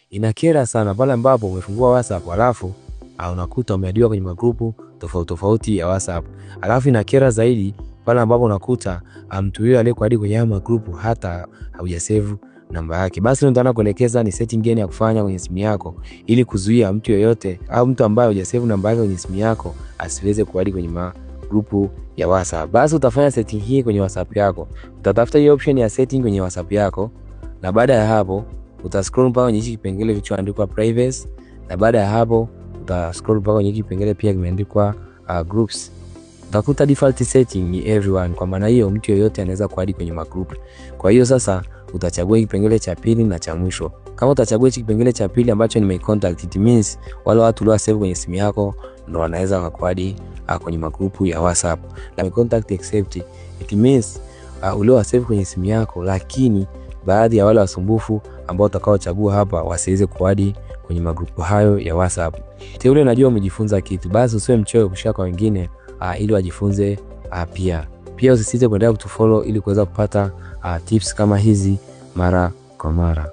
Inakera sana pale ambapo umefungua WhatsApp alafu unakuta umeadiwa kwenye magrupu tofauti tofauti ya WhatsApp. Alafu inakera zaidi pale ambapo unakuta mtu yule aliyekuadi kwenye magrupu hata haujasave namba yake. Basi leo nitaanza kuelekeza ni setting gani ya kufanya kwenye simu yako ili kuzuia mtu yoyote au mtu ambaye hujasave namba yake kwenye simu yako asiweze kuadi kwenye magrupu ya WhatsApp. Basi utafanya setting hii kwenye WhatsApp yako. Utatafuta hiyo option ya setting kwenye WhatsApp yako, na baada ya hapo utascroll mpaka kwenye kipengele kilichoandikwa privacy, na baada ya hapo utascroll mpaka kwenye kipengele pia kimeandikwa groups. Utakuta default setting ni everyone, kwa maana hiyo mtu yoyote anaweza kuadi kwenye magroup. Kwa hiyo sasa utachagua kipengele cha pili na cha mwisho. Kama utachagua kipengele cha pili ambacho ni my contact, it means wale watu ulio save kwenye simu yako ndio wanaweza kuadi kwenye magrupu ya WhatsApp. Na my contact accept, it means ulio save kwenye simu yako, lakini baadhi ya wale wasumbufu ambao utakaochagua hapa wasiweze kuadi kwenye magrupu hayo ya WhatsApp. Teule, najua umejifunza kitu, basi usiwe mchoyo kushare kwa wengine ili wajifunze pia usisite kuendelea kutufollow ili kuweza kupata tips kama hizi mara kwa mara.